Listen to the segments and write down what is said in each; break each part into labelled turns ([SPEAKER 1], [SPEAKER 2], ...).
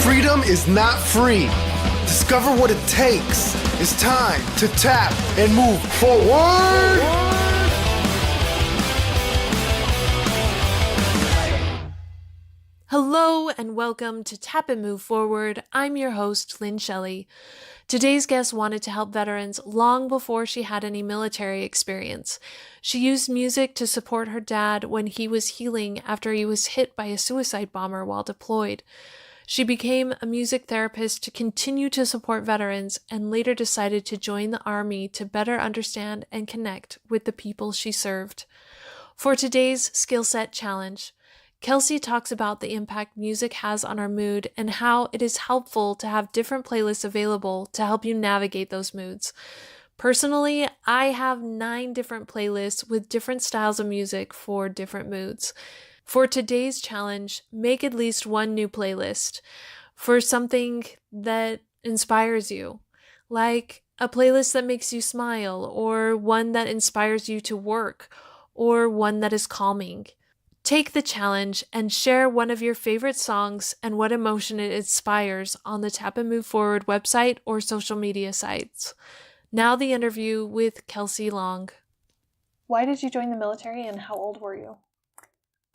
[SPEAKER 1] Freedom is not free. Discover what it takes. It's time to tap and move forward.
[SPEAKER 2] Hello and welcome to Tap and Move Forward. I'm your host, Lynn Shelley. Today's guest wanted to help veterans long before she had any military experience. She used music to support her dad when he was healing after he was hit by a suicide bomber while deployed. She became a music therapist to continue to support veterans and later decided to join the Army to better understand and connect with the people she served. For today's Skill Set Challenge, Celsie talks about the impact music has on our mood and how it is helpful to have different playlists available to help you navigate those moods. Personally, I have 9 different playlists with different styles of music for different moods. For today's challenge, make at least one new playlist for something that inspires you, like a playlist that makes you smile, or one that inspires you to work, or one that is calming. Take the challenge and share one of your favorite songs and what emotion it inspires on the Tap and Move Forward website or social media sites. Now the interview with Celsie Long. Why did you join the military and how old were you?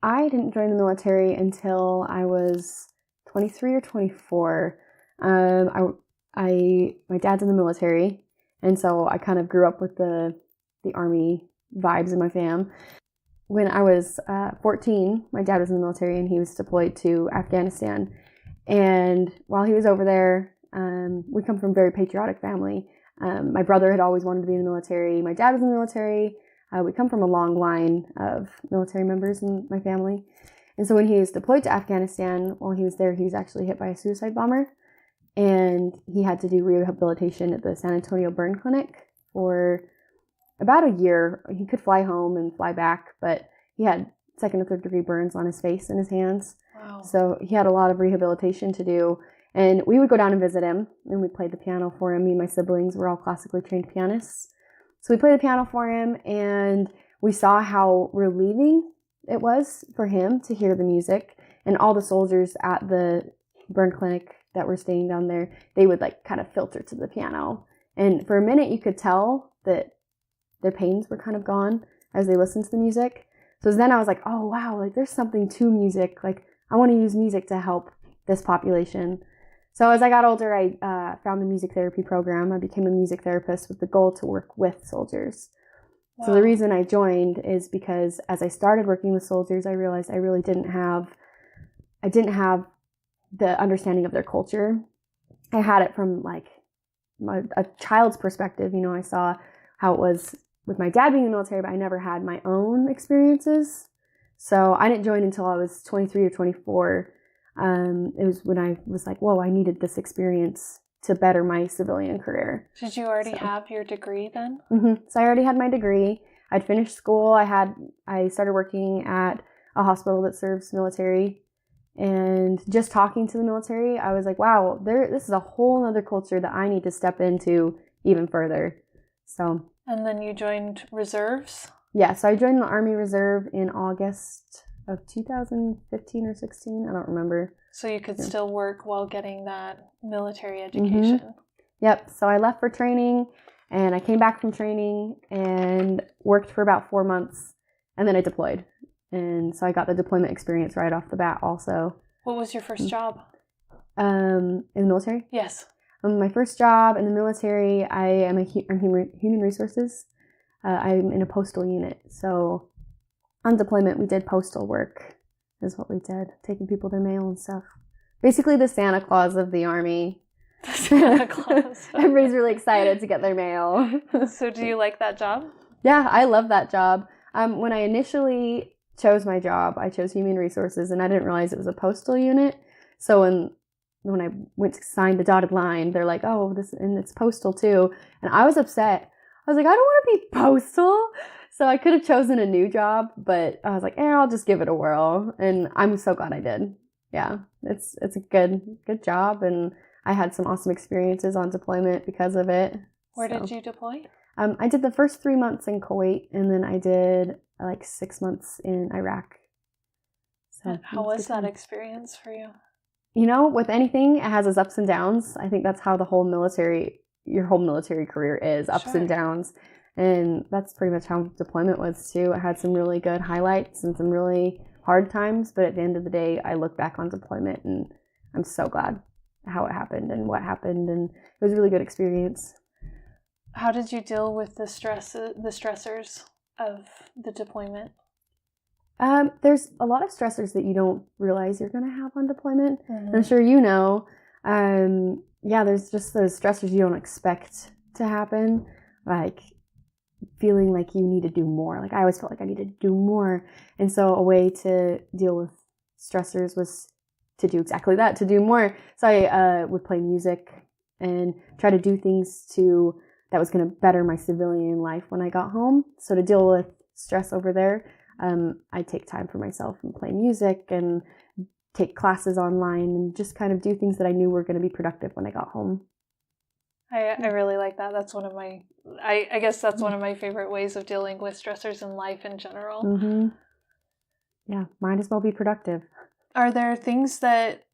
[SPEAKER 3] I didn't join the military until I was 23 or 24. My dad's in the military, and so I kind of grew up with the Army vibes in my fam. When I was 14, my dad was in the military and he was deployed to Afghanistan. And while he was over there, we come from a very patriotic family. My brother had always wanted to be in the military. My dad was in the military. We come from a long line of military members in my family. And so when he was deployed to Afghanistan, while he was there, he was actually hit by a suicide bomber. And he had to do rehabilitation at the San Antonio Burn Clinic for about a year. He could fly home and fly back, but he had 2nd or 3rd degree burns on his face and his hands.
[SPEAKER 2] Wow.
[SPEAKER 3] So he had a lot of rehabilitation to do. And we would go down and visit him, and we played the piano for him. Me and my siblings were all classically trained pianists. So we played the piano for him, and we saw how relieving it was for him to hear the music. And all the soldiers at the burn clinic that were staying down there, they would like kind of filter to the piano. And for a minute, you could tell that their pains were kind of gone as they listened to the music. So then I was like, oh wow, like there's something to music. Like I want to use music to help this population. So as I got older, I found the music therapy program. I became a music therapist with the goal to work with soldiers. Wow. So the reason I joined is because as I started working with soldiers, I realized I really didn't have the understanding of their culture. I had it from like a child's perspective. You know, I saw how it was with my dad being in the military, but I never had my own experiences. So I didn't join until I was 23 or 24. It was when I was like, whoa, I needed this experience to better my civilian career.
[SPEAKER 2] Did you already have your degree then?
[SPEAKER 3] Mm-hmm. So I already had my degree. I'd finished school. I started working at a hospital that serves military. And just talking to the military, I was like, wow, this is a whole other culture that I need to step into even further. So.
[SPEAKER 2] And then you joined reserves?
[SPEAKER 3] Yeah, so I joined the Army Reserve in August of 2015 or 16. I don't remember.
[SPEAKER 2] So you could still work while getting that military education.
[SPEAKER 3] Mm-hmm. Yep. So I left for training and I came back from training and worked for about 4 months and then I deployed. And so I got the deployment experience right off the bat also.
[SPEAKER 2] What was your first job?
[SPEAKER 3] In the military?
[SPEAKER 2] Yes.
[SPEAKER 3] My first job in the military, I'm human resources. I'm in a postal unit. So on deployment, we did postal work is what we did, taking people their mail and stuff. Basically the Santa Claus of the Army.
[SPEAKER 2] The Santa Claus.
[SPEAKER 3] Everybody's really excited to get their mail.
[SPEAKER 2] So do you like that job?
[SPEAKER 3] Yeah, I love that job. When I initially chose my job, I chose human resources, and I didn't realize it was a postal unit. So when I went to sign the dotted line, they're like, oh, and it's postal too. And I was upset. I was like, I don't want to be postal. So I could have chosen a new job, but I was like, I'll just give it a whirl. And I'm so glad I did. Yeah, it's a good job. And I had some awesome experiences on deployment because of it.
[SPEAKER 2] Where did you deploy?
[SPEAKER 3] I did the first 3 months in Kuwait, and then I did like 6 months in Iraq. So
[SPEAKER 2] how was that experience for you?
[SPEAKER 3] with anything, it has its ups and downs. I think that's how your whole military career is, ups
[SPEAKER 2] Sure.
[SPEAKER 3] and downs. And that's pretty much how deployment was too. It had some really good highlights and some really hard times, but at the end of the day, I look back on deployment and I'm so glad how it happened and what happened, and it was a really good experience.
[SPEAKER 2] How did you deal with the stressors of the deployment?
[SPEAKER 3] There's a lot of stressors that you don't realize you're going to have on deployment.
[SPEAKER 2] Mm-hmm.
[SPEAKER 3] I'm sure there's just those stressors you don't expect to happen, like feeling like you need to do more. Like I always felt like I needed to do more. And so a way to deal with stressors was to do exactly that, to do more. So I would play music and try to do things that was going to better my civilian life when I got home. So to deal with stress over there, I take time for myself and play music and take classes online and just kind of do things that I knew were going to be productive when I got home.
[SPEAKER 2] I really like that. That's one of my, I guess that's one of my favorite ways of dealing with stressors in life in general.
[SPEAKER 3] Mm-hmm. Yeah, might as well be productive.
[SPEAKER 2] Are there things that,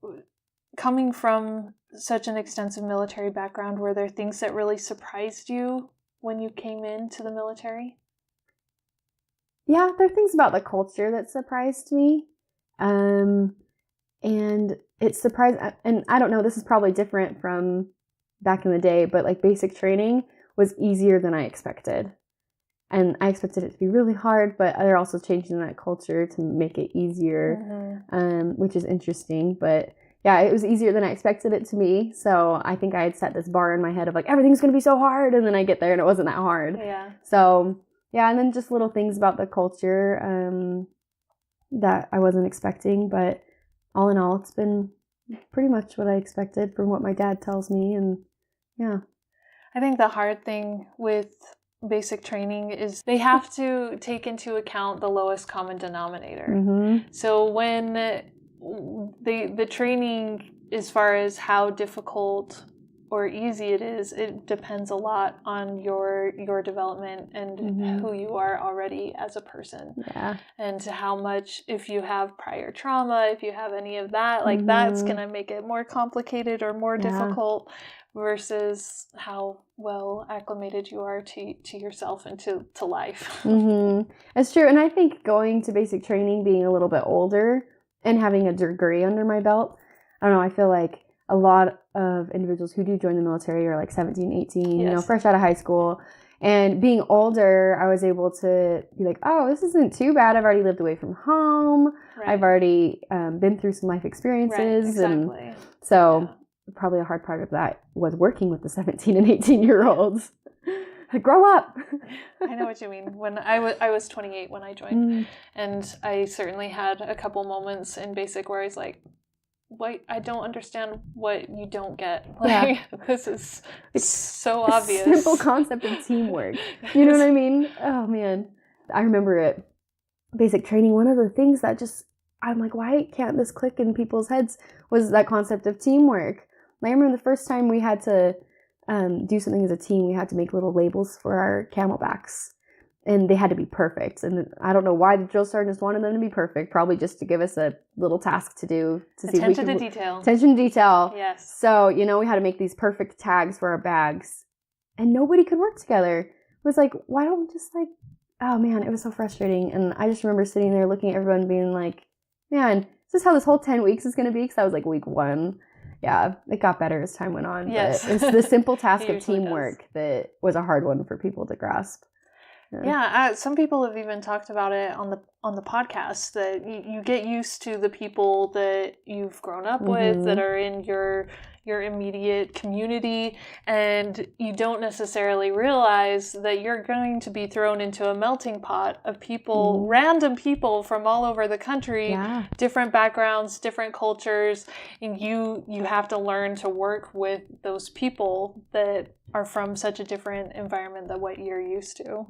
[SPEAKER 2] coming from such an extensive military background, were there things that really surprised you when you came into the military?
[SPEAKER 3] Yeah, there are things about the culture that surprised me. And it surprised, and I don't know, this is probably different from back in the day, but like basic training was easier than I expected. And I expected it to be really hard, but they're also changing that culture to make it easier, which is interesting. But yeah, it was easier than I expected it to be. So I think I had set this bar in my head of like, everything's going to be so hard. And then I get there and it wasn't that hard.
[SPEAKER 2] Yeah.
[SPEAKER 3] So yeah, and then just little things about the culture that I wasn't expecting. But all in all, it's been pretty much what I expected from what my dad tells me. And yeah.
[SPEAKER 2] I think the hard thing with basic training is they have to take into account the lowest common denominator.
[SPEAKER 3] Mm-hmm.
[SPEAKER 2] So when the training, as far as how difficult or easy it is, it depends a lot on your development and who you are already as a person.
[SPEAKER 3] Yeah.
[SPEAKER 2] And how much, if you have prior trauma, if you have any of that, like that's going to make it more complicated or more difficult versus how well acclimated you are to yourself and to life.
[SPEAKER 3] It's true. And I think going to basic training, being a little bit older and having a degree under my belt, I don't know, I feel like a lot of individuals who do join the military are like 17, 18, fresh out of high school. And being older, I was able to be like, oh, this isn't too bad. I've already lived away from home. Right. I've already been through some life experiences.
[SPEAKER 2] Right, exactly.
[SPEAKER 3] And so probably a hard part of that was working with the 17 and 18-year-olds. Grow up.
[SPEAKER 2] I know what you mean. When I was 28 when I joined, and I certainly had a couple moments in basic where I was like, "Wait, I don't understand what you don't get. Like this is so obvious."
[SPEAKER 3] Simple concept of teamwork. You know what I mean? Oh man, I remember it. Basic training. One of the things that I'm like, why can't this click in people's heads? Was that concept of teamwork. I remember the first time we had to do something as a team, we had to make little labels for our camelbacks, and they had to be perfect. And I don't know why the drill sergeant just wanted them to be perfect, probably just to give us a little task to do.
[SPEAKER 2] Attention to detail.
[SPEAKER 3] Attention to detail.
[SPEAKER 2] Yes.
[SPEAKER 3] So, we had to make these perfect tags for our bags, and nobody could work together. It was like, why don't we just oh man, it was so frustrating. And I just remember sitting there looking at everyone being like, man, is this how this whole 10 weeks is going to be? Because that was like week 1. Yeah, it got better as time went on.
[SPEAKER 2] Yes.
[SPEAKER 3] But it's the simple task of teamwork that was a hard one for people to grasp.
[SPEAKER 2] Yeah, some people have even talked about it on the podcast, that you get used to the people that you've grown up with, that are in your immediate community, and you don't necessarily realize that you're going to be thrown into a melting pot of people, random people from all over the country, different backgrounds, different cultures, and you have to learn to work with those people that are from such a different environment than what you're used to.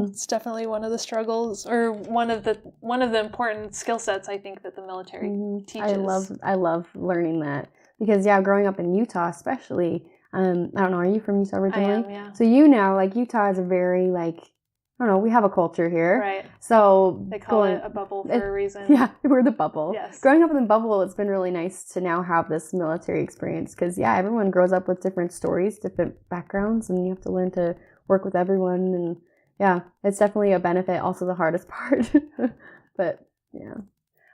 [SPEAKER 2] It's definitely one of the struggles, or one of the important skill sets, I think, that the military teaches.
[SPEAKER 3] I love learning that. Because, growing up in Utah especially, I don't know, are you from Utah originally?
[SPEAKER 2] I am, yeah.
[SPEAKER 3] So Utah is a very, I don't know, we have a culture here.
[SPEAKER 2] Right.
[SPEAKER 3] So
[SPEAKER 2] They call it a bubble for a reason.
[SPEAKER 3] Yeah, we're the bubble.
[SPEAKER 2] Yes.
[SPEAKER 3] Growing up in the bubble, it's been really nice to now have this military experience because, yeah, everyone grows up with different stories, different backgrounds, and you have to learn to work with everyone. And yeah, it's definitely a benefit, also the hardest part. But yeah.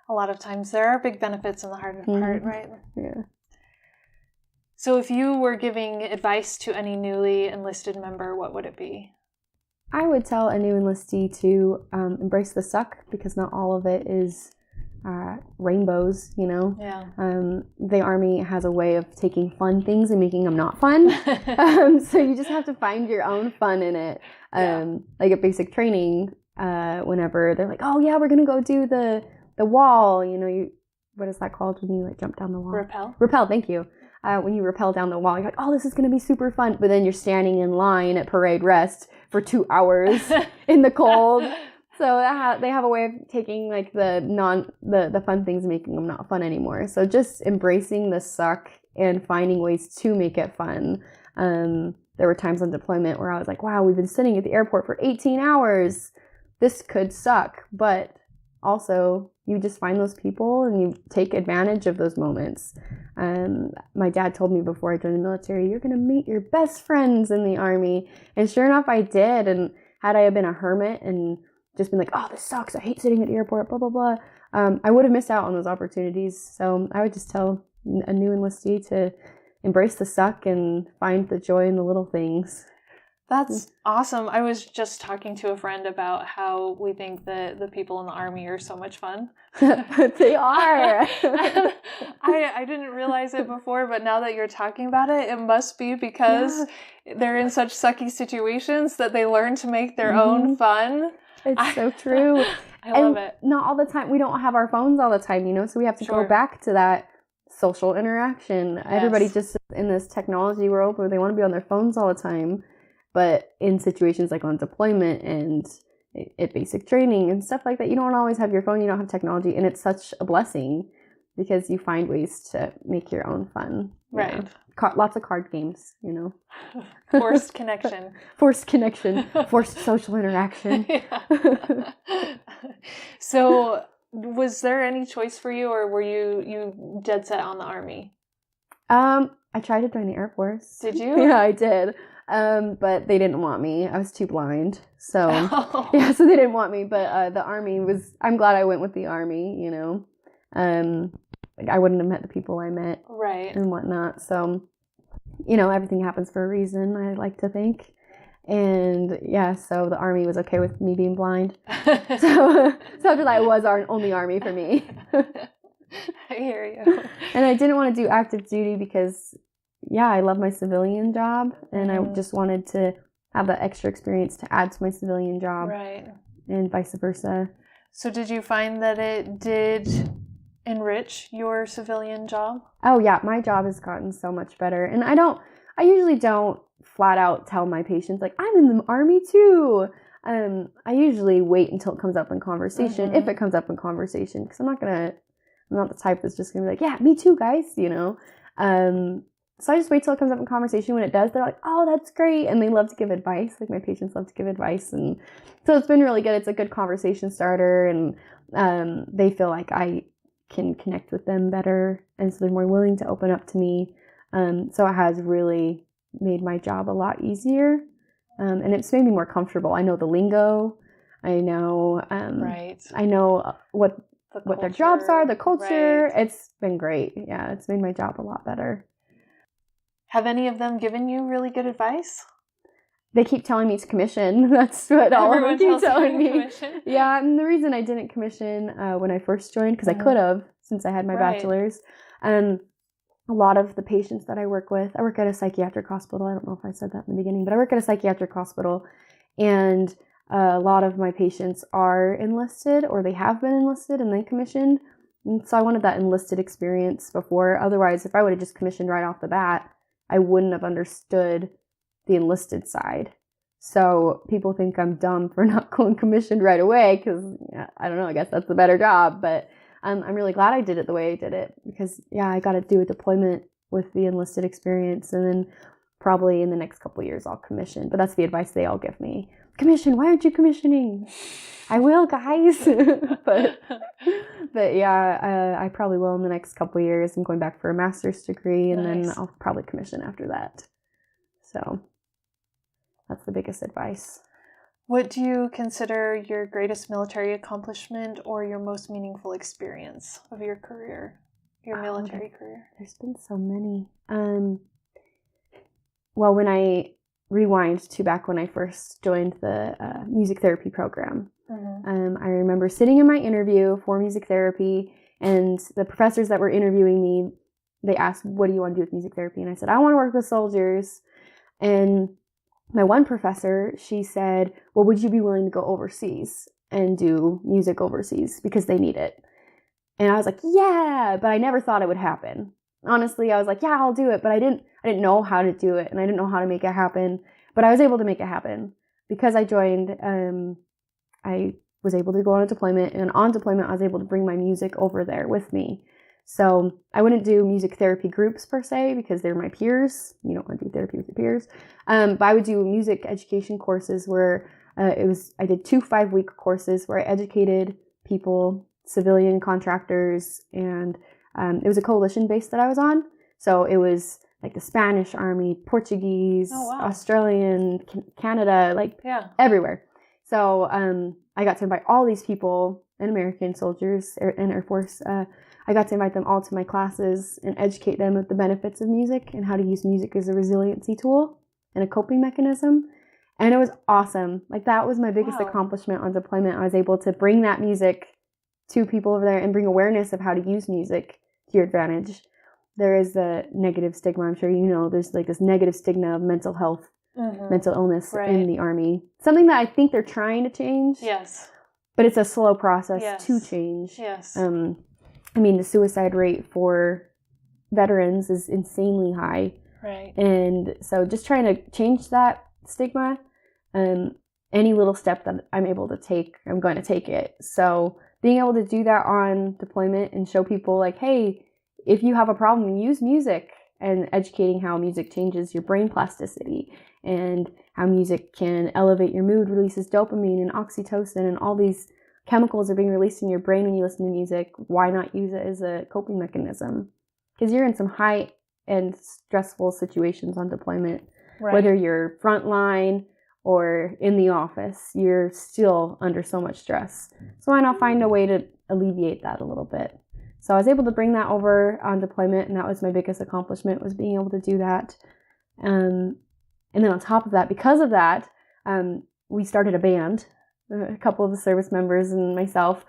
[SPEAKER 2] A lot of times there are big benefits in the hardest part, right?
[SPEAKER 3] Yeah.
[SPEAKER 2] So if you were giving advice to any newly enlisted member, what would it be?
[SPEAKER 3] I would tell a new enlistee to embrace the suck because not all of it is rainbows, you know?
[SPEAKER 2] Yeah.
[SPEAKER 3] The Army has a way of taking fun things and making them not fun. So you just have to find your own fun in it. Like at basic training, whenever they're like, oh yeah, we're going to go do the wall, you know, what is that called when you like jump down the wall?
[SPEAKER 2] Rappel.
[SPEAKER 3] Rappel, thank you. When you rappel down the wall, you're like, oh, this is going to be super fun. But then you're standing in line at parade rest for 2 hours in the cold. So they have a way of taking like the fun things and making them not fun anymore. So just embracing the suck and finding ways to make it fun. There were times on deployment where I was like, wow, we've been sitting at the airport for 18 hours. This could suck. But also, you just find those people and you take advantage of those moments. My dad told me before I joined the military, you're going to meet your best friends in the Army. And sure enough, I did. And had I been a hermit and just been like, oh, this sucks, I hate sitting at the airport, blah, blah, blah, I would have missed out on those opportunities. So I would just tell a new enlistee to embrace the suck and find the joy in the little things.
[SPEAKER 2] That's awesome. I was just talking to a friend about how we think that the people in the Army are so much fun.
[SPEAKER 3] They are.
[SPEAKER 2] I didn't realize it before, but now that you're talking about it, it must be because they're in such sucky situations that they learn to make their own fun.
[SPEAKER 3] It's so true.
[SPEAKER 2] I love it.
[SPEAKER 3] Not all the time. We don't have our phones all the time, you know, so we have to go back to that social interaction. Yes. Everybody just in this technology world where they want to be on their phones all the time. But in situations like on deployment and at basic training and stuff like that, you don't always have your phone, you don't have technology. And it's such a blessing because you find ways to make your own fun.
[SPEAKER 2] Right.
[SPEAKER 3] Lots of card games, you know.
[SPEAKER 2] Forced connection.
[SPEAKER 3] Forced connection. Forced social interaction.
[SPEAKER 2] So was there any choice for you or were you dead set on the Army?
[SPEAKER 3] I tried to join the Air Force.
[SPEAKER 2] Did you?
[SPEAKER 3] Yeah, I did. But they didn't want me. I was too blind. So, yeah, so they didn't want me. But the Army I'm glad I went with the Army, you know. Like I wouldn't have met the people I met.
[SPEAKER 2] Right.
[SPEAKER 3] And whatnot. So, you know, everything happens for a reason, I like to think. And yeah, so the Army was okay with me being blind. so after that, it was our only Army for me.
[SPEAKER 2] I hear you.
[SPEAKER 3] And I didn't want to do active duty because, yeah, I love my civilian job. And I just wanted to have that extra experience to add to my civilian job.
[SPEAKER 2] Right.
[SPEAKER 3] And vice versa.
[SPEAKER 2] So did you find that it did enrich your civilian job?
[SPEAKER 3] Oh, yeah. My job has gotten so much better. And I usually don't flat out tell my patients, like, I'm in the Army too. I usually wait until it comes up in conversation, if it comes up in conversation, because I'm not the type that's just going to be like, yeah, me too, guys, you know. So I just wait till it comes up in conversation. When it does, they're like, oh, that's great. And they love to give advice. Like my patients love to give advice. And so it's been really good. It's a good conversation starter. And they feel like I can connect with them better. And so they're more willing to open up to me. So it has really made my job a lot easier. And it's made me more comfortable. I know the lingo. I know, I know what their jobs are, the culture. Right. It's been great. Yeah, it's made my job a lot better.
[SPEAKER 2] Have any of them given you really good advice?
[SPEAKER 3] They keep telling me to commission. That's what all of them keep telling me. Commission? Yeah, and the reason I didn't commission when I first joined, because I could have since I had my bachelor's. A lot of the patients that I work at a psychiatric hospital. I don't know if I said that in the beginning, but I work at a psychiatric hospital, and a lot of my patients are enlisted or they have been enlisted and then commissioned. And so I wanted that enlisted experience before. Otherwise, if I would have just commissioned right off the bat, I wouldn't have understood the enlisted side. So people think I'm dumb for not going commissioned right away because, I don't know, I guess that's a better job. But I'm really glad I did it the way I did it because, yeah, I got to do a deployment with the enlisted experience. And then probably in the next couple of years, I'll commission. But that's the advice they all give me. commission. Why aren't you commissioning? I will, guys. but yeah, I probably will in the next couple of years. I'm going back for a master's degree, and then I'll probably commission after that. So that's the biggest advice.
[SPEAKER 2] What do you consider your greatest military accomplishment or your most meaningful experience of your career, your military career?
[SPEAKER 3] There's been so many. Well, when I rewind to back when I first joined the music therapy program, I remember sitting in my interview for music therapy, and the professors that were interviewing me, they asked, what do you want to do with music therapy? And I said, I want to work with soldiers. And my one professor, she said, well, would you be willing to go overseas and do music overseas because they need it? And I was like, yeah, but I never thought it would happen. Honestly, I was like, yeah, I'll do it. But I didn't know how to do it, and I didn't know how to make it happen. But I was able to make it happen because I joined. I was able to go on a deployment, and on deployment, I was able to bring my music over there with me. So I wouldn't do music therapy groups per se because they're my peers. You don't want to do therapy with your peers. But I would do music education courses where I did 2 5-week courses where I educated people, civilian contractors, and it was a coalition base that I was on. So it was like the Spanish Army, Portuguese, Australian, Canada, everywhere. So I got to invite all these people and American soldiers and Air Force. I got to invite them all to my classes and educate them with the benefits of music and how to use music as a resiliency tool and a coping mechanism. And it was awesome. Like, that was my biggest accomplishment on deployment. I was able to bring that music to people over there and bring awareness of how to use music to your advantage. There is a negative stigma, I'm sure you know, there's like this negative stigma of mental health, mental illness in the Army. Something that I think they're trying to change.
[SPEAKER 2] Yes.
[SPEAKER 3] But it's a slow process to change.
[SPEAKER 2] Yes.
[SPEAKER 3] I mean, the suicide rate for veterans is insanely high.
[SPEAKER 2] Right.
[SPEAKER 3] And so just trying to change that stigma, any little step that I'm able to take, I'm going to take it. So being able to do that on deployment and show people like, hey, if you have a problem, use music, and educating how music changes your brain plasticity and how music can elevate your mood, releases dopamine and oxytocin, and all these chemicals are being released in your brain when you listen to music. Why not use it as a coping mechanism? Because you're in some high and stressful situations on deployment. Whether you're frontline or in the office, you're still under so much stress. So why not find a way to alleviate that a little bit? So I was able to bring that over on deployment, and that was my biggest accomplishment, was being able to do that. And then on top of that, because of that, we started a band. A couple of the service members and myself,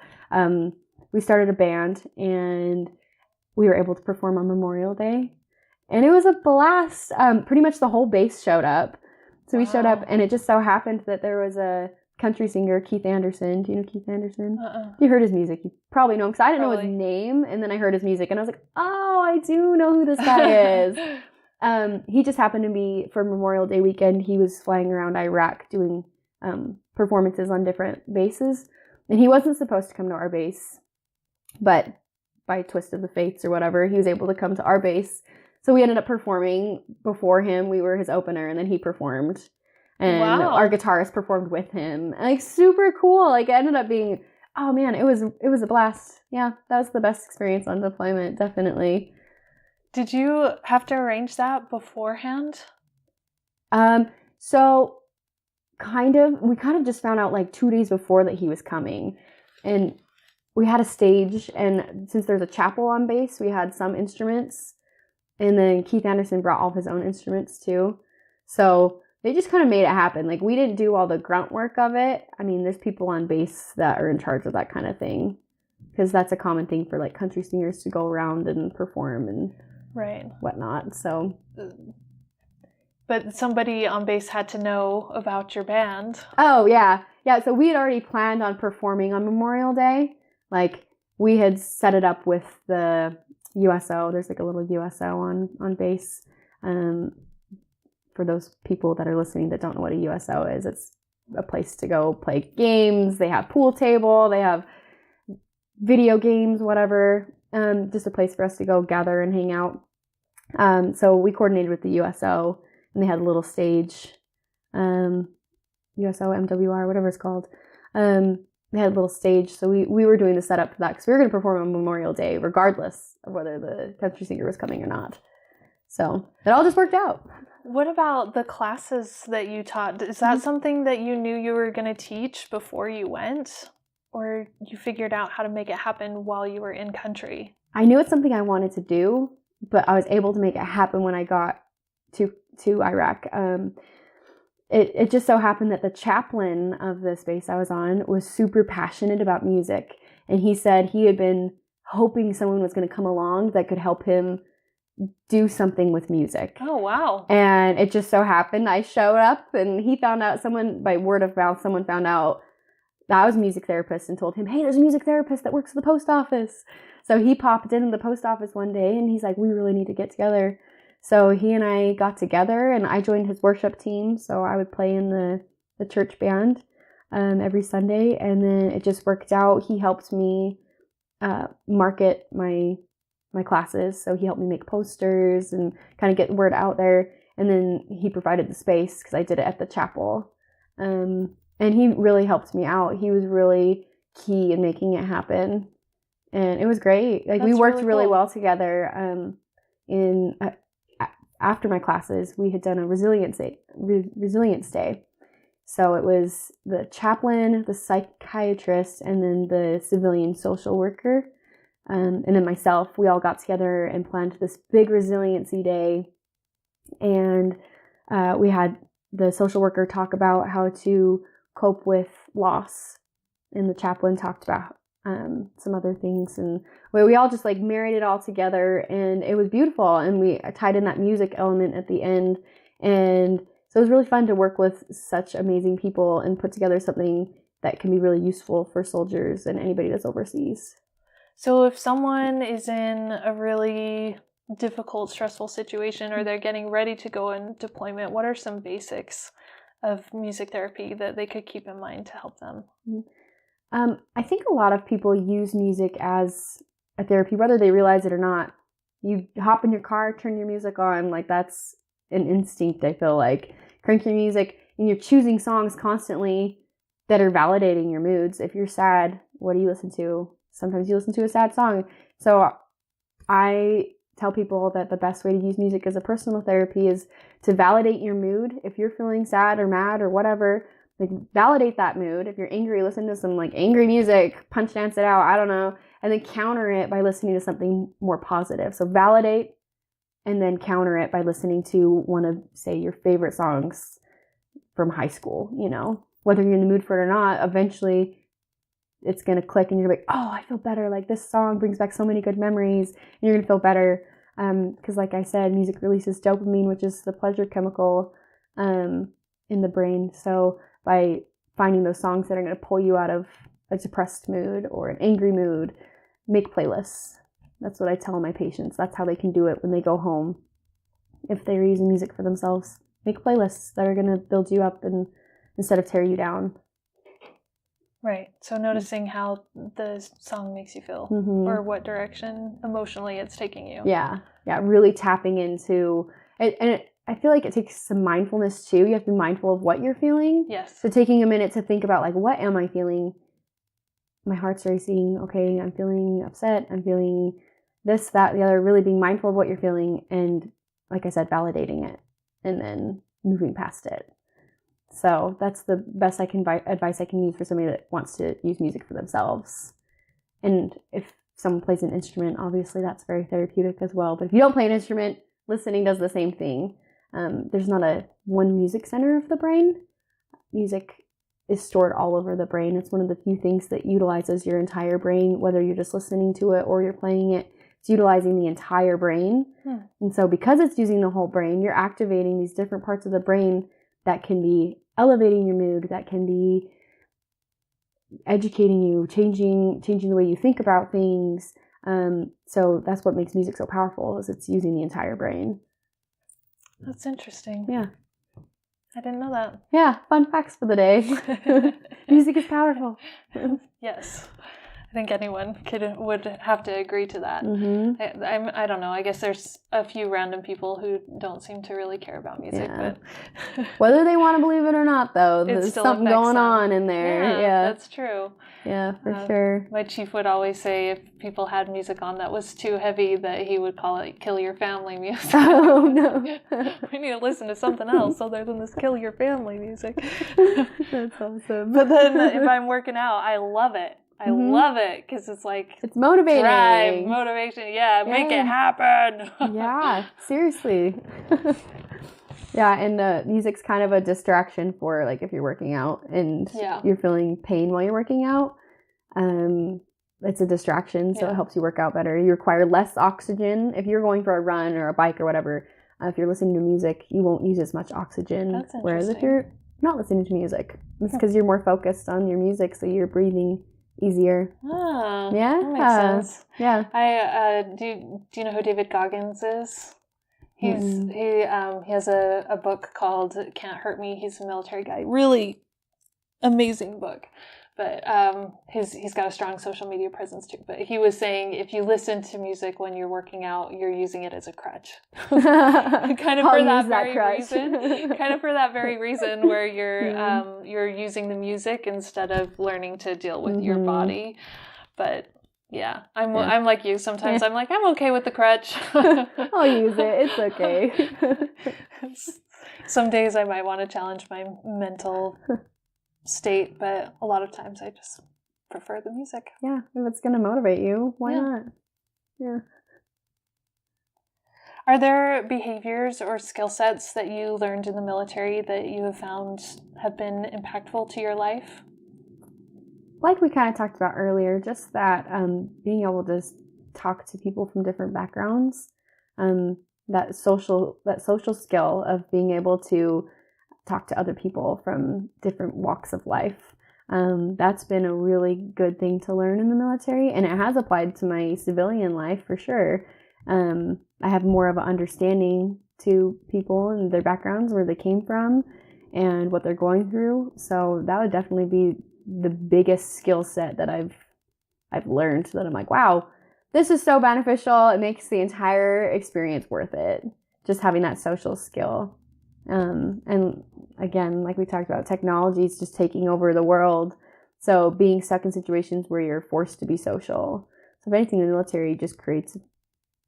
[SPEAKER 3] we started a band, and we were able to perform on Memorial Day. And it was a blast. Pretty much the whole base showed up. So we showed up, and it just so happened that there was a country singer, Keith Anderson. Do you know Keith Anderson? You heard his music. You probably know him, because I didn't know his name, and then I heard his music, and I was like, oh, I do know who this guy is. He just happened to be, for Memorial Day weekend, he was flying around Iraq doing performances on different bases, and he wasn't supposed to come to our base, but by a twist of the fates or whatever, he was able to come to our base. So we ended up performing before him. We were his opener, and then he performed. And our guitarist performed with him. Like, super cool. Like, it ended up being, oh man, it was a blast. Yeah, that was the best experience on deployment, definitely.
[SPEAKER 2] Did you have to arrange that beforehand?
[SPEAKER 3] So we kind of just found out like 2 days before that he was coming. And we had a stage, and since there's a chapel on base, we had some instruments. And then Keith Anderson brought all of his own instruments too. So they just kind of made it happen. Like, we didn't do all the grunt work of it. I mean, there's people on base that are in charge of that kind of thing, because that's a common thing for like country singers to go around and perform and whatnot. So,
[SPEAKER 2] but somebody on base had to know about your band.
[SPEAKER 3] Oh yeah. So we had already planned on performing on Memorial Day. Like, we had set it up with the USO. There's like a little USO on base. For those people that are listening that don't know what a USO is, it's a place to go play games. They have pool table, they have video games, whatever. Just a place for us to go gather and hang out. So we coordinated with the USO, and they had a little stage. And USO, MWR, whatever it's called. They had a little stage, so we were doing the setup for that because we were going to perform on Memorial Day, regardless of whether the country singer was coming or not. So it all just worked out.
[SPEAKER 2] What about the classes that you taught? Is that something that you knew you were going to teach before you went, or you figured out how to make it happen while you were in country?
[SPEAKER 3] I knew it's something I wanted to do, but I was able to make it happen when I got to Iraq. It just so happened that the chaplain of the base I was on was super passionate about music. And he said he had been hoping someone was going to come along that could help him do something with music.
[SPEAKER 2] Oh, wow.
[SPEAKER 3] And it just so happened I showed up and he found out, by word of mouth, someone found out that I was a music therapist and told him, hey, there's a music therapist that works at the post office. So he popped into the post office one day and he's like, we really need to get together. So he and I got together and I joined his worship team. So I would play in the church band every Sunday. And then it just worked out. He helped me market my classes. So he helped me make posters and kind of get the word out there. And then he provided the space because I did it at the chapel. And he really helped me out. He was really key in making it happen. And it was great. Like, we worked really well together. After my classes, we had done a resilience day. So it was the chaplain, the psychiatrist, and then the civilian social worker. And then myself, we all got together and planned this big resiliency day. And we had the social worker talk about how to cope with loss. And the chaplain talked about some other things. And we all just like married it all together. And it was beautiful. And we tied in that music element at the end. And so it was really fun to work with such amazing people and put together something that can be really useful for soldiers and anybody that's overseas.
[SPEAKER 2] So if someone is in a really difficult, stressful situation, or they're getting ready to go in deployment, what are some basics of music therapy that they could keep in mind to help them?
[SPEAKER 3] I think a lot of people use music as a therapy, whether they realize it or not. You hop in your car, turn your music on, like that's an instinct, I feel like. Crank your music, and you're choosing songs constantly that are validating your moods. If you're sad, what do you listen to? Sometimes you listen to a sad song. So I tell people that the best way to use music as a personal therapy is to validate your mood. If you're feeling sad or mad or whatever, like validate that mood. If you're angry, listen to some like angry music, punch dance it out, I don't know, and then counter it by listening to something more positive. So validate and then counter it by listening to one of, say, your favorite songs from high school, you know, whether you're in the mood for it or not, eventually it's going to click and you're like, oh, I feel better. Like this song brings back so many good memories and you're going to feel better. Because like I said, music releases dopamine, which is the pleasure chemical in the brain. So by finding those songs that are going to pull you out of a depressed mood or an angry mood, make playlists. That's what I tell my patients. That's how they can do it when they go home. If they're using music for themselves, make playlists that are going to build you up and instead of tear you down.
[SPEAKER 2] Right. So noticing how the song makes you feel or what direction emotionally it's taking you.
[SPEAKER 3] Yeah. Yeah. Really tapping into it. And I feel like it takes some mindfulness too. You have to be mindful of what you're feeling.
[SPEAKER 2] Yes.
[SPEAKER 3] So taking a minute to think about like, what am I feeling? My heart's racing. Okay. I'm feeling upset. I'm feeling this, that, the other. Really being mindful of what you're feeling. And like I said, validating it and then moving past it. So that's the best advice I can use for somebody that wants to use music for themselves. And if someone plays an instrument, obviously that's very therapeutic as well. But if you don't play an instrument, listening does the same thing. There's not a one music center of the brain. Music is stored all over the brain. It's one of the few things that utilizes your entire brain, whether you're just listening to it or you're playing it. It's utilizing the entire brain. And so because it's using the whole brain, you're activating these different parts of the brain that can be elevating your mood, that can be educating you, changing the way you think about things. So that's what makes music so powerful, is it's using the entire brain.
[SPEAKER 2] That's interesting.
[SPEAKER 3] Yeah.
[SPEAKER 2] I didn't know that.
[SPEAKER 3] Yeah, fun facts for the day. Music is powerful.
[SPEAKER 2] Yes. think anyone would have to agree to that. I don't know. I guess there's a few random people who don't seem to really care about music, but
[SPEAKER 3] whether they want to believe it or not, though, there's
[SPEAKER 2] still
[SPEAKER 3] something going
[SPEAKER 2] them.
[SPEAKER 3] on in there. Yeah,
[SPEAKER 2] that's true.
[SPEAKER 3] Yeah, for sure.
[SPEAKER 2] My chief would always say if people had music on that was too heavy, that he would call it "kill your family" music.
[SPEAKER 3] Oh no!
[SPEAKER 2] We need to listen to something else other than this "kill your family" music.
[SPEAKER 3] That's awesome.
[SPEAKER 2] But then if I'm working out, I love it. I love it because it's like
[SPEAKER 3] it's motivating.
[SPEAKER 2] Drive, motivation. Yeah, make it happen.
[SPEAKER 3] Yeah, seriously. Yeah, and music's kind of a distraction for, like, if you're working out and you're feeling pain while you're working out. It's a distraction, so it helps you work out better. You require less oxygen. If you're going for a run or a bike or whatever, if you're listening to music, you won't use as much oxygen.
[SPEAKER 2] That's interesting.
[SPEAKER 3] Whereas if you're not listening to music, it's because you're more focused on your music, so you're breathing easier.
[SPEAKER 2] Oh,
[SPEAKER 3] yeah,
[SPEAKER 2] that makes sense.
[SPEAKER 3] Yeah.
[SPEAKER 2] Do you know who David Goggins is? He has a book called "Can't Hurt Me." He's a military guy. Really amazing book. But he's got a strong social media presence too. But he was saying if you listen to music when you're working out, you're using it as a crutch. Kind of for that very reason. Kind of for that very reason where you're using the music instead of learning to deal with your body. But yeah, I'm like you. Sometimes I'm like, I'm okay with the crutch.
[SPEAKER 3] I'll use it. It's okay.
[SPEAKER 2] Some days I might want to challenge my mental state, but a lot of times I just prefer the music.
[SPEAKER 3] Yeah, if it's going to motivate you, why not? Yeah.
[SPEAKER 2] Are there behaviors or skill sets that you learned in the military that you have found have been impactful to your life?
[SPEAKER 3] Like we kind of talked about earlier, just that being able to talk to people from different backgrounds, that social skill of being able to talk to other people from different walks of life. That's been a really good thing to learn in the military, and it has applied to my civilian life for sure. I have more of an understanding to people and their backgrounds, where they came from and what they're going through. So that would definitely be the biggest skill set that I've learned, that I'm like, wow, this is so beneficial. It makes the entire experience worth it, just having that social skill. And again, like we talked about, technology is just taking over the world. So being stuck in situations where you're forced to be social. So if anything, the military just creates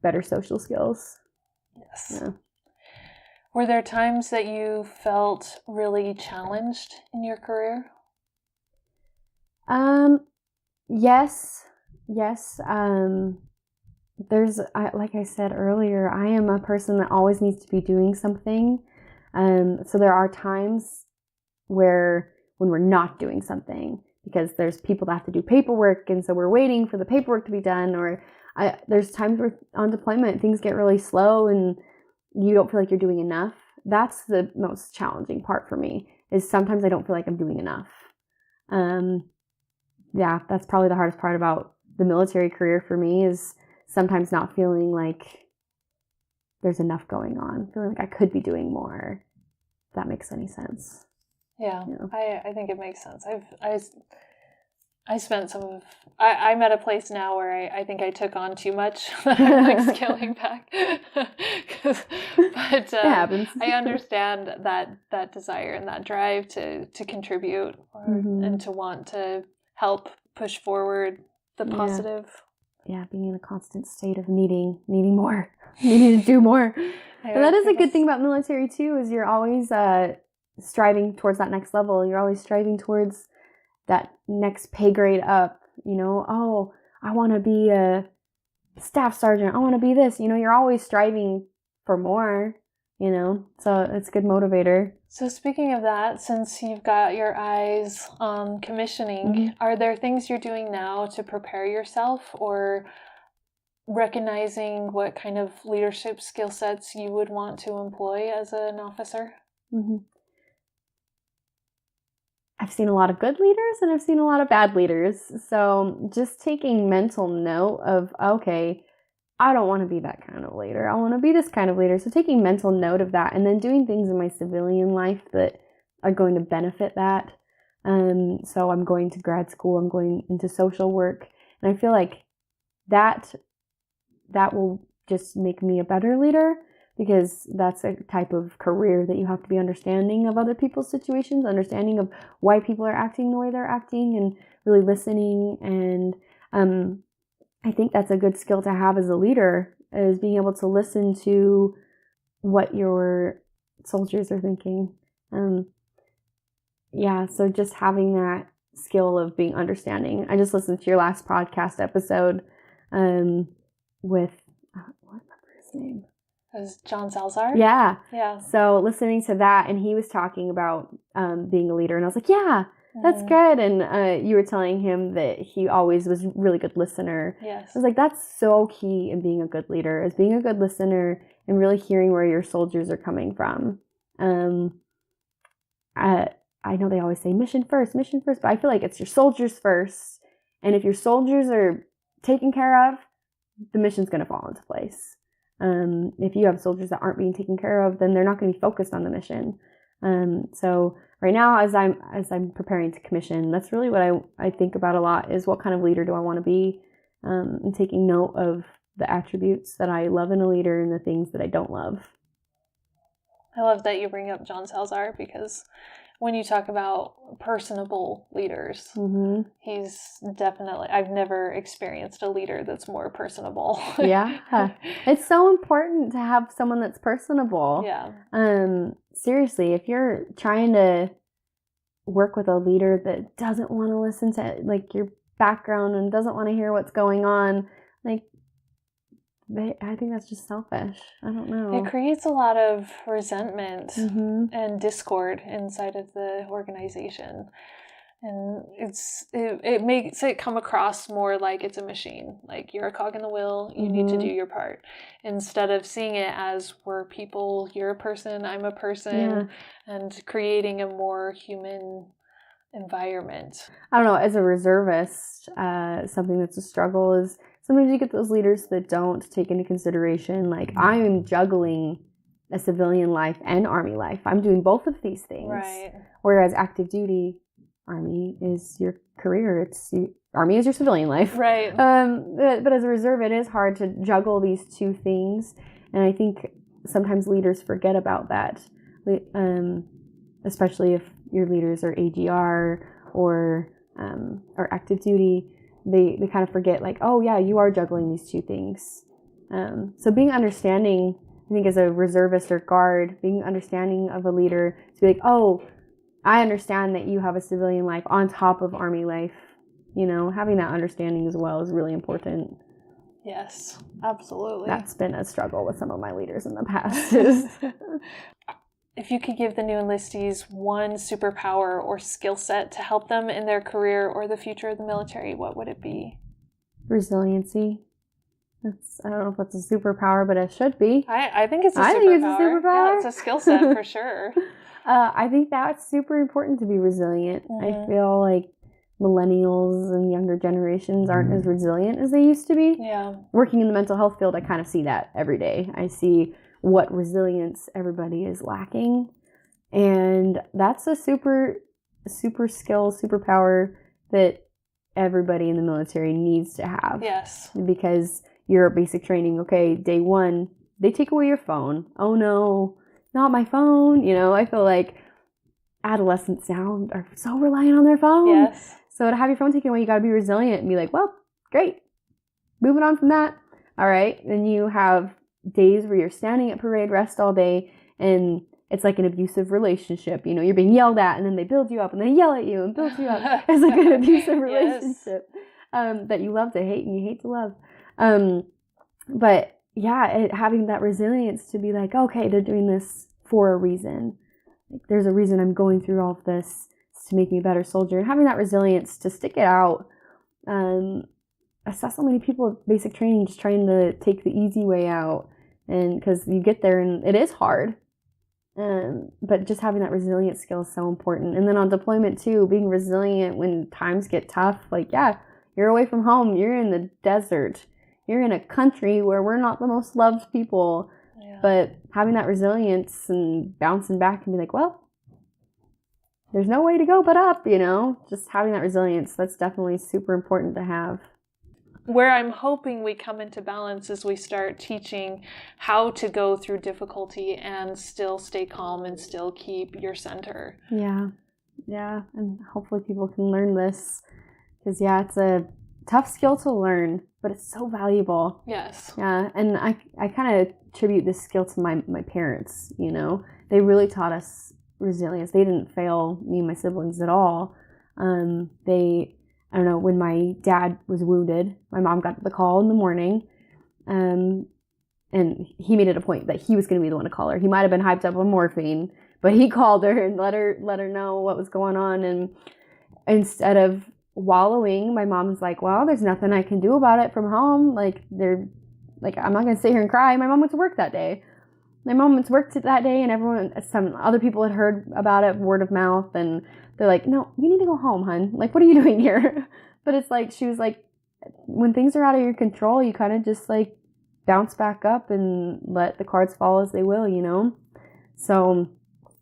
[SPEAKER 3] better social skills.
[SPEAKER 2] Yes. Yeah. Were there times that you felt really challenged in your career?
[SPEAKER 3] Yes. Like I said earlier, I am a person that always needs to be doing something. So there are times when we're not doing something because there's people that have to do paperwork, and so we're waiting for the paperwork to be done, or there's times where on deployment things get really slow and you don't feel like you're doing enough. That's the most challenging part for me, is sometimes I don't feel like I'm doing enough. Yeah, that's probably the hardest part about the military career for me, is sometimes not feeling like there's enough going on, feeling like I could be doing more. If that makes any sense.
[SPEAKER 2] Yeah. I think it makes sense. I spent I'm at a place now where I think I took on too much. I'm like scaling back. But
[SPEAKER 3] it happens.
[SPEAKER 2] I understand that desire and that drive to contribute and to want to help push forward the positive.
[SPEAKER 3] Yeah, being in a constant state of needing more, needing to do more. And that is a good thing about military too, is you're always striving towards that next level. You're always striving towards that next pay grade up. Oh, I want to be a staff sergeant. I want to be this. You're always striving for more. So it's a good motivator.
[SPEAKER 2] So speaking of that, since you've got your eyes on commissioning, are there things you're doing now to prepare yourself, or recognizing what kind of leadership skill sets you would want to employ as an officer?
[SPEAKER 3] I've seen a lot of good leaders and I've seen a lot of bad leaders. So just taking mental note of, okay, I don't want to be that kind of leader. I want to be this kind of leader. So taking mental note of that, and then doing things in my civilian life that are going to benefit that. So I'm going to grad school. I'm going into social work. And I feel like that will just make me a better leader, because that's a type of career that you have to be understanding of other people's situations, understanding of why people are acting the way they're acting, and really listening. And I think that's a good skill to have as a leader, is being able to listen to what your soldiers are thinking. So just having that skill of being understanding. I just listened to your last podcast episode with, what remember his name?
[SPEAKER 2] It was John Salzar?
[SPEAKER 3] Yeah.
[SPEAKER 2] Yeah.
[SPEAKER 3] So listening to that, and he was talking about being a leader, and I was like, yeah, that's good. And you were telling him that he always was a really good listener.
[SPEAKER 2] Yes.
[SPEAKER 3] I was like, that's so key in being a good leader, is being a good listener and really hearing where your soldiers are coming from. I know they always say mission first, but I feel like it's your soldiers first. And if your soldiers are taken care of, the mission's going to fall into place. If you have soldiers that aren't being taken care of, then they're not going to be focused on the mission. So right now, as I'm preparing to commission, that's really what I think about a lot, is what kind of leader do I want to be, and taking note of the attributes that I love in a leader and the things that I don't love.
[SPEAKER 2] I love that you bring up John Salzar, because when you talk about personable leaders, he's definitely, I've never experienced a leader that's more personable.
[SPEAKER 3] Yeah. It's so important to have someone that's personable.
[SPEAKER 2] Yeah.
[SPEAKER 3] Seriously, if you're trying to work with a leader that doesn't want to listen to like your background and doesn't want to hear what's going on, like, I think that's just selfish. I don't know.
[SPEAKER 2] It creates a lot of resentment and discord inside of the organization. And it makes it come across more like it's a machine. Like, you're a cog in the wheel, you need to do your part. Instead of seeing it as, we're people, you're a person, I'm a person, and creating a more human environment.
[SPEAKER 3] I don't know, as a reservist, something that's a struggle is sometimes you get those leaders that don't take into consideration, like, I'm juggling a civilian life and Army life. I'm doing both of these things.
[SPEAKER 2] Right.
[SPEAKER 3] Whereas active duty, Army is your career. Army is your civilian life.
[SPEAKER 2] Right.
[SPEAKER 3] But as a reserve, it is hard to juggle these two things. And I think sometimes leaders forget about that, especially if your leaders are AGR or active duty. They kind of forget, like, oh yeah, you are juggling these two things. So being understanding, I think, as a reservist or guard, being understanding of a leader, to be like, oh, I understand that you have a civilian life on top of Army life. Having that understanding as well is really important.
[SPEAKER 2] Yes, absolutely.
[SPEAKER 3] That's been a struggle with some of my leaders in the past.
[SPEAKER 2] If you could give the new enlistees one superpower or skill set to help them in their career or the future of the military, what would it be?
[SPEAKER 3] Resiliency. I don't know if that's a superpower, but it should be.
[SPEAKER 2] I think it's a superpower.
[SPEAKER 3] I think it's a superpower.
[SPEAKER 2] Yeah, it's a skill set for sure.
[SPEAKER 3] I think that's super important, to be resilient. I feel like millennials and younger generations aren't as resilient as they used to be.
[SPEAKER 2] Yeah.
[SPEAKER 3] Working in the mental health field, I kind of see that every day. I see what resilience everybody is lacking. And that's a super skill, superpower that everybody in the military needs to have.
[SPEAKER 2] Yes.
[SPEAKER 3] Because your basic training, okay, day one, they take away your phone. Oh no, not my phone. I feel like adolescents now are so reliant on their phone.
[SPEAKER 2] Yes.
[SPEAKER 3] So to have your phone taken away, you got to be resilient and be like, well, great. Moving on from that. All right. Then you have days where you're standing at parade rest all day, and it's like an abusive relationship. You're being yelled at, and then they build you up, and they yell at you and build you up. It's like an abusive relationship that you love to hate and you hate to love. But yeah, having that resilience to be like, okay, they're doing this for a reason. Like, there's a reason I'm going through all of this. It's to make me a better soldier. And having that resilience to stick it out. I saw so many people at basic training just trying to take the easy way out. And because you get there and it is hard. But just having that resilient skill is so important. And then on deployment too, being resilient when times get tough. Like, yeah, you're away from home. You're in the desert. You're in a country where we're not the most loved people. Yeah. But having that resilience and bouncing back and be like, well, there's no way to go but up, Just having that resilience, that's definitely super important to have.
[SPEAKER 2] where I'm hoping we come into balance is we start teaching how to go through difficulty and still stay calm and still keep your center.
[SPEAKER 3] Yeah. Yeah. And hopefully people can learn this, because it's a tough skill to learn, but it's so valuable.
[SPEAKER 2] Yes.
[SPEAKER 3] Yeah. And I kind of attribute this skill to my parents, they really taught us resilience. They didn't fail me and my siblings at all. I don't know, when my dad was wounded, my mom got the call in the morning, and he made it a point that he was going to be the one to call her. He might have been hyped up on morphine, but he called her and let her know what was going on. And instead of wallowing, my mom's like, well, there's nothing I can do about it from home. I'm not going to sit here and cry. My mom went to work that day. And some other people had heard about it, word of mouth, and they're like, no, you need to go home, hun. Like, what are you doing here? But it's like, she was like, when things are out of your control, you kind of just like bounce back up and let the cards fall as they will, So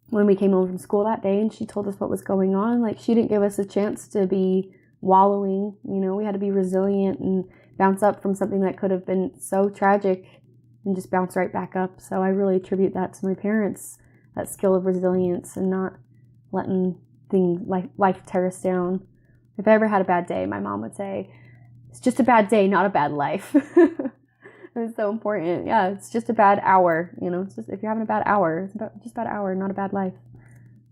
[SPEAKER 3] when we came home from school that day and she told us what was going on, like, she didn't give us a chance to be wallowing. We had to be resilient and bounce up from something that could have been so tragic and just bounce right back up. So I really attribute that to my parents, that skill of resilience and not letting things like life tear us down. If I ever had a bad day, my mom would say, it's just a bad day, not a bad life. It's so important. Yeah, it's just a bad hour. It's just, if you're having a bad hour, it's just about an hour, not a bad life.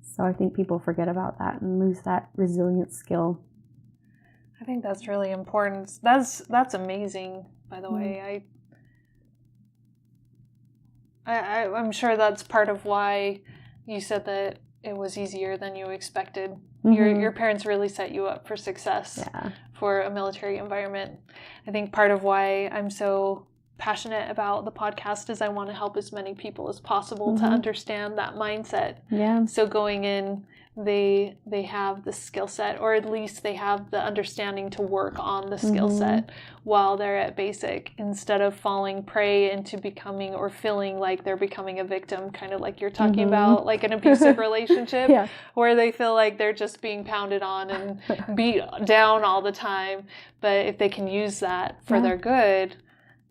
[SPEAKER 3] So I think people forget about that and lose that resilience skill.
[SPEAKER 2] I think that's really important. That's amazing, by the way. I'm sure that's part of why you said that it was easier than you expected. Mm-hmm. Your parents really set you up for success for a military environment. I think part of why I'm so passionate about the podcast is I want to help as many people as possible to understand that mindset. Yeah. So going in, they have the skill set, or at least they have the understanding to work on the skill set while they're at basic, instead of falling prey into becoming or feeling like they're becoming a victim, kind of like you're talking about, like an abusive relationship where they feel like they're just being pounded on and beat down all the time. But if they can use that for their good,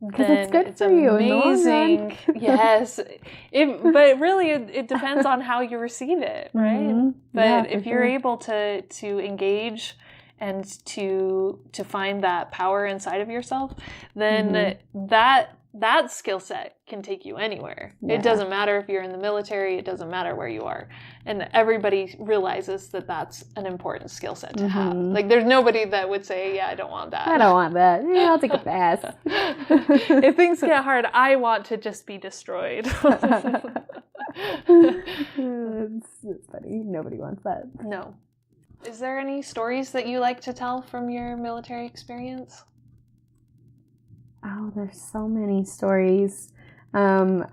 [SPEAKER 3] because it's good for you.
[SPEAKER 2] Amazing. Yes. But really, it depends on how you receive it, right? But if you're able to engage and to find that power inside of yourself, then that skill set can take you anywhere. Yeah. It doesn't matter if you're in the military. It doesn't matter where you are. And everybody realizes that that's an important skill set to have. Like, there's nobody that would say, I don't want that.
[SPEAKER 3] I don't want that. Yeah, I'll take a pass.
[SPEAKER 2] If things get hard, I want to just be destroyed.
[SPEAKER 3] It's funny. Nobody wants that.
[SPEAKER 2] No. Is there any stories that you like to tell from your military experience?
[SPEAKER 3] Oh, there's so many stories. My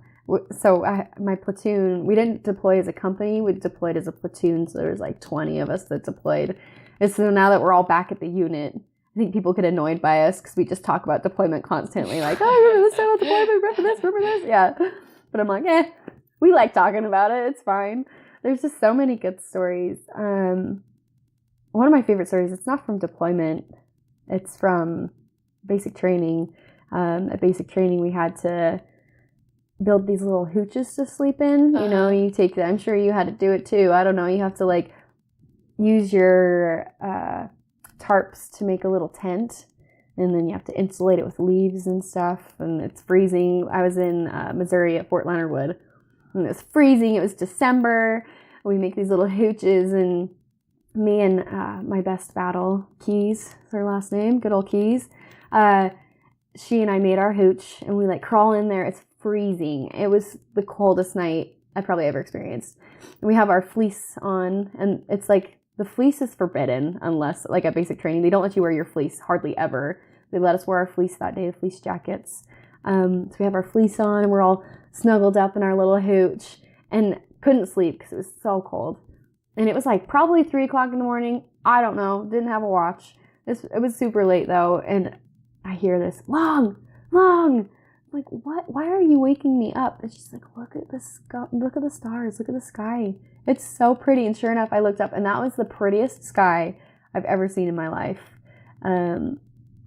[SPEAKER 3] platoon, we didn't deploy as a company, we deployed as a platoon, so there was like 20 of us that deployed. And so now that we're all back at the unit, I think people get annoyed by us because we just talk about deployment constantly, like, oh, remember this time on deployment, remember this, yeah. But I'm like, we like talking about it, it's fine. There's just so many good stories. One of my favorite stories, it's not from deployment, it's from basic training. At basic training, we had to build these little hooches to sleep in. You take that. I'm sure you had to do it too. I don't know. You have to like use your tarps to make a little tent, and then you have to insulate it with leaves and stuff. And it's freezing. I was in Missouri at Fort Leonard Wood, and it was freezing. It was December. We make these little hooches, and me and my best battle, Keys, is her last name, good old Keys. She and I made our hooch, and we like crawl in there. It's freezing. It was the coldest night I probably ever experienced. We have our fleece on, and it's like the fleece is forbidden unless, like at basic training, they don't let you wear your fleece hardly ever. They let us wear our fleece that day, the fleece jackets. So we have our fleece on, and we're all snuggled up in our little hooch, and couldn't sleep because it was so cold. And it was like probably 3 o'clock in the morning. I don't know. Didn't have a watch. It was super late though, and I hear this, long. I'm like, what? Why are you waking me up? And she's like, look at the sky, look at the stars, look at the sky. It's so pretty. And sure enough, I looked up, and that was the prettiest sky I've ever seen in my life.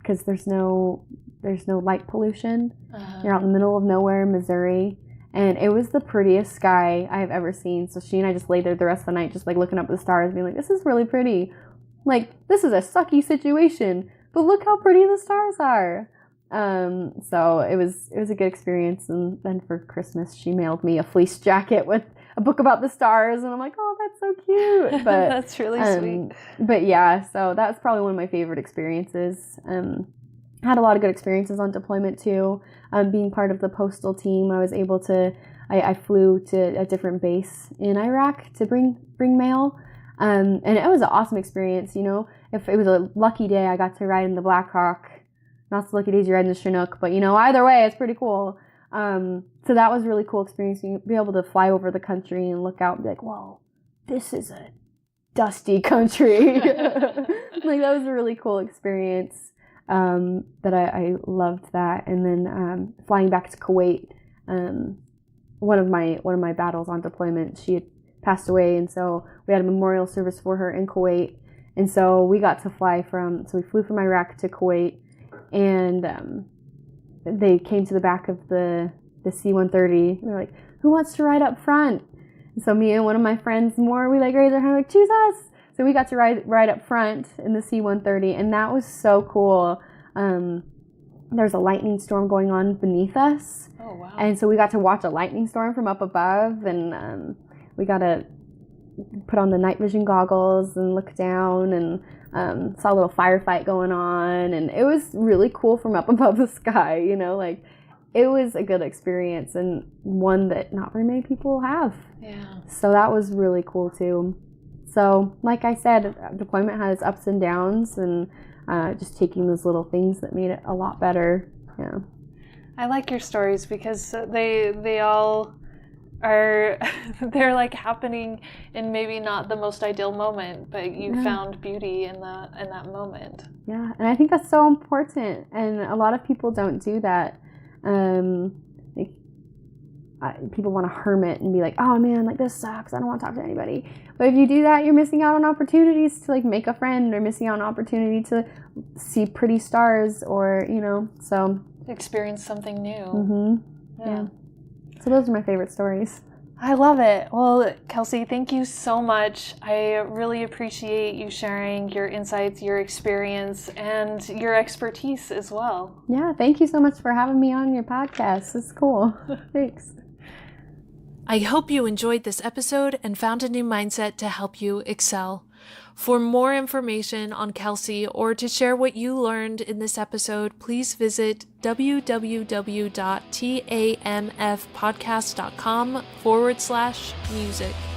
[SPEAKER 3] because there's no light pollution.
[SPEAKER 2] Uh-huh.
[SPEAKER 3] You're out in the middle of nowhere, Missouri. And it was the prettiest sky I have ever seen. So she and I just laid there the rest of the night, just like looking up at the stars, being like, this is really pretty. Like, this is a sucky situation, but look how pretty the stars are. So it was a good experience. And then for Christmas, she mailed me a fleece jacket with a book about the stars. And I'm like, oh, that's so cute. But
[SPEAKER 2] That's really sweet.
[SPEAKER 3] But yeah, so that's probably one of my favorite experiences. Had a lot of good experiences on deployment too. Being part of the postal team, I was able to, I flew to a different base in Iraq to bring mail. And it was an awesome experience, you know. If it was a lucky day, I got to ride in the Black Hawk. Not so lucky days you ride in the Chinook, but you know, either way, it's pretty cool. So that was a really cool experience. You be able to fly over the country and look out and be like, whoa, this is a dusty country. Like, that was a really cool experience. That I loved that. And then flying back to Kuwait, one of my battles on deployment, she had passed away, and so we had a memorial service for her in Kuwait. And so we got to so we flew from Iraq to Kuwait, and they came to the back of the C-130. They're like, who wants to ride up front? And so me and one of my friends we like raised our hand, like, choose us. So we got to ride up front in the C-130, and that was so cool. There's a lightning storm going on beneath us.
[SPEAKER 2] Oh, wow.
[SPEAKER 3] And so we got to watch a lightning storm from up above, and we got to put on the night vision goggles and look down, and saw a little firefight going on, and it was really cool from up above the sky, you know, like, it was a good experience, and one that not very many people have.
[SPEAKER 2] Yeah.
[SPEAKER 3] So that was really cool too. So, like I said, deployment had its ups and downs, and just taking those little things that made it a lot better. Yeah.
[SPEAKER 2] I like your stories because they all are they're like happening in maybe not the most ideal moment, but you found beauty in that moment.
[SPEAKER 3] Yeah, and I think that's so important, and a lot of people don't do that. People want to hermit and be like, oh man, like, this sucks, I don't want to talk to anybody. But if you do that, you're missing out on opportunities to like make a friend, or missing out on opportunity to see pretty stars, or, you know, so
[SPEAKER 2] Experience something new.
[SPEAKER 3] Yeah. So those are my favorite stories.
[SPEAKER 2] I love it. Well, Celsie, thank you so much. I really appreciate you sharing your insights, your experience, and your expertise as well.
[SPEAKER 3] Yeah, thank you so much for having me on your podcast. It's cool. Thanks.
[SPEAKER 2] I hope you enjoyed this episode and found a new mindset to help you excel. For more information on Celsie, or to share what you learned in this episode, please visit www.tamfpodcast.com/music.